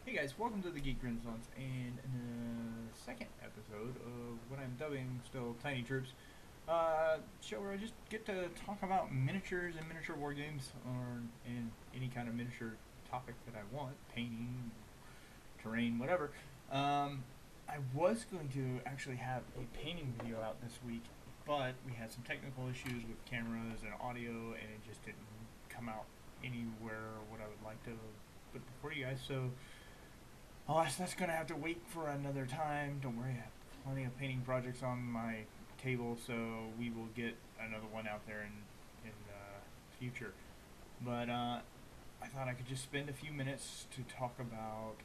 Hey guys, welcome to the Geek Renaissance, and in the second episode of what I'm dubbing still Tiny Troops, show where I just get to talk about miniatures and miniature war games, or in any kind of miniature topic that I want, painting, terrain, whatever. I was going to actually have a painting video out this week, but we had some technical issues with cameras and audio, and it just didn't come out anywhere what I would like to put before you guys. So alas, that's gonna have to wait for another time. Don't worry, I have plenty of painting projects on my table, so we will get another one out there in the future. But I thought I could just spend a few minutes to talk about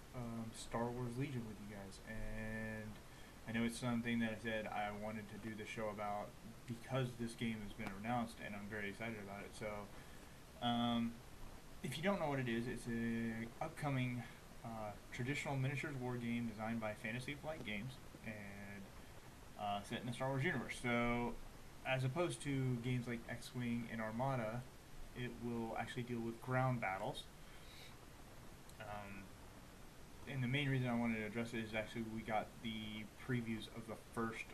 Star Wars Legion with you guys, and I know it's something that I said I wanted to do the show about because this game has been announced, and I'm very excited about it. So, if you don't know what it is, it's a upcoming traditional miniatures war game designed by Fantasy Flight Games and set in the Star Wars universe. So, as opposed to games like X-Wing and Armada, it will actually deal with ground battles. Um, and the main reason I wanted to address it is actually we got the previews of the first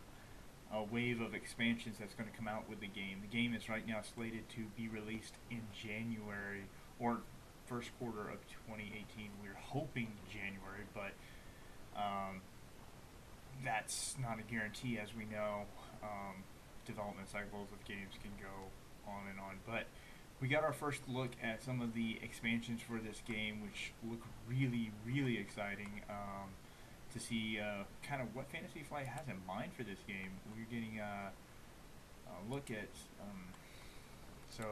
wave of expansions that's going to come out with the game. The game is right now slated to be released in January or first quarter of 2018. We're hoping January, but um, that's not a guarantee, as we know. Development cycles of games can go on and on, but we got our first look at some of the expansions for this game, which look really, really exciting. To see kind of what Fantasy Flight has in mind for this game. We're getting a look at so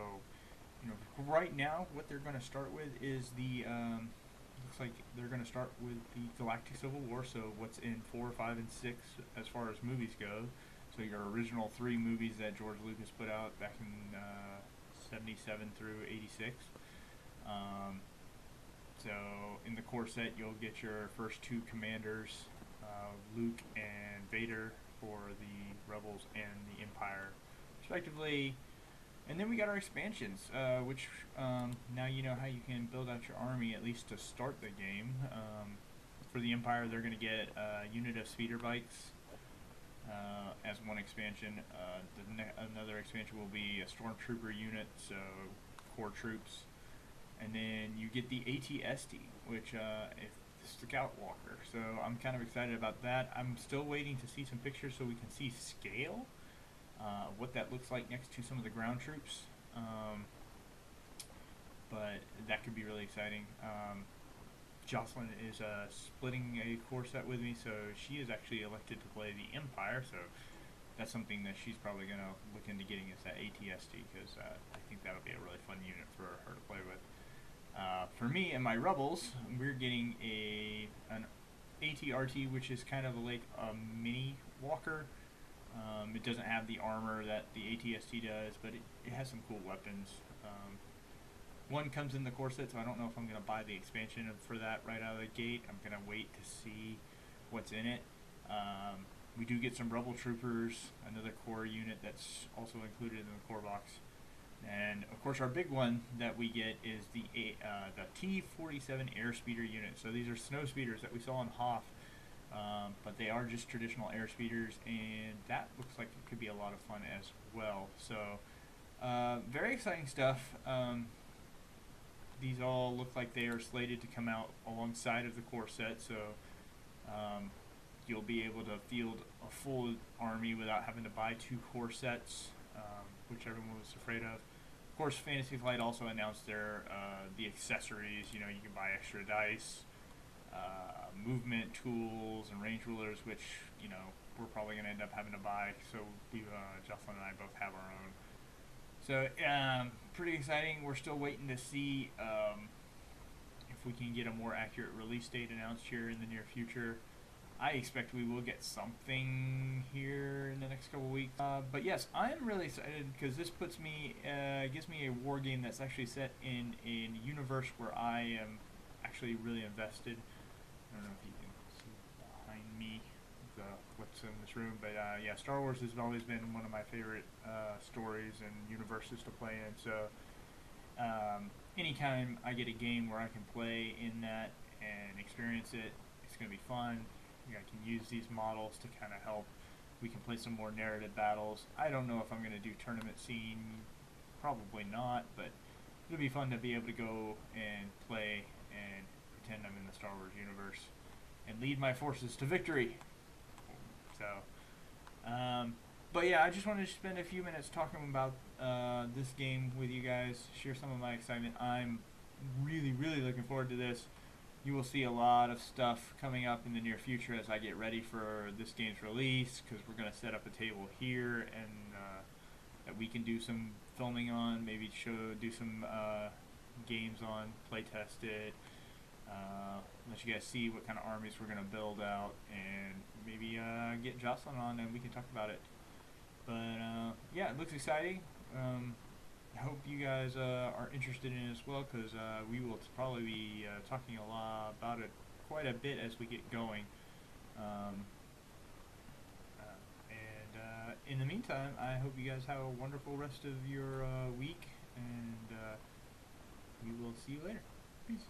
right now what they're going to start with is the looks like they're going to start with the Galactic Civil War. So what's in 4, 5, and 6 as far as movies go. So your original 3 movies that George Lucas put out back in 77 through 86. So in the core set, you'll get your first 2 commanders, Luke and Vader, for the Rebels and the Empire, respectively. And then we got our expansions, which now you know how you can build out your army, at least to start the game. For the Empire, they're going to get a unit of speeder bikes as one expansion. Another expansion will be a Stormtrooper unit, so core troops. And then you get the AT-ST, which is the Scout Walker. So I'm kind of excited about that. I'm still waiting to see some pictures so we can see scale, what that looks like next to some of the ground troops. But that could be really exciting. Jocelyn is splitting a core set with me, so she is actually elected to play the Empire. So that's something that she's probably going to look into getting, is that AT-ST, because I think that'll be a really fun unit for her to play with. For me and my Rebels, we're getting an AT-RT, which is kind of like a mini walker. It doesn't have the armor that the AT-ST does, but it has some cool weapons. One comes in the core set, so I don't know if I'm going to buy the expansion for that right out of the gate. I'm going to wait to see what's in it. We do get some Rebel Troopers, another core unit that's also included in the core box. And of course, our big one that we get is the T-47 Airspeeder unit. So these are snow speeders that we saw in Hoth, but they are just traditional airspeeders, and that looks like it could be a lot of fun as well. So very exciting stuff. These all look like they are slated to come out alongside of the core set, so you'll be able to field a full army without having to buy 2 core sets, which everyone was afraid of. Of course, Fantasy Flight also announced their the accessories. You know, you can buy extra dice, movement tools, and range rulers, which we're probably going to end up having to buy. So Jocelyn and I both have our own. So pretty exciting. We're still waiting to see if we can get a more accurate release date announced here in the near future. I expect we will get something here in the next couple weeks. But yes, I am really excited because this gives me a war game that's actually set in a universe where I am actually really invested. I don't know if you can see behind me what's in this room, but yeah, Star Wars has always been one of my favorite stories and universes to play in. So anytime I get a game where I can play in that and experience it. It's going to be fun. I can use these models to kind of help. We can play some more narrative battles. I don't know if I'm going to do tournament scene. Probably not, but it'll be fun to be able to go and play and pretend I'm in the Star Wars universe and lead my forces to victory. So, but yeah, I just wanted to spend a few minutes talking about this game with you guys, share some of my excitement. I'm really, really looking forward to this. You will see a lot of stuff coming up in the near future as I get ready for this game's release, because we're going to set up a table here and that we can do some filming on, maybe do some games on, play test it, let you guys see what kind of armies we're going to build out, and maybe get Jocelyn on and we can talk about it. But yeah, it looks exciting. I hope you guys are interested in it as well, because we will probably be talking a lot about it quite a bit as we get going. And in the meantime, I hope you guys have a wonderful rest of your week, and we will see you later. Peace.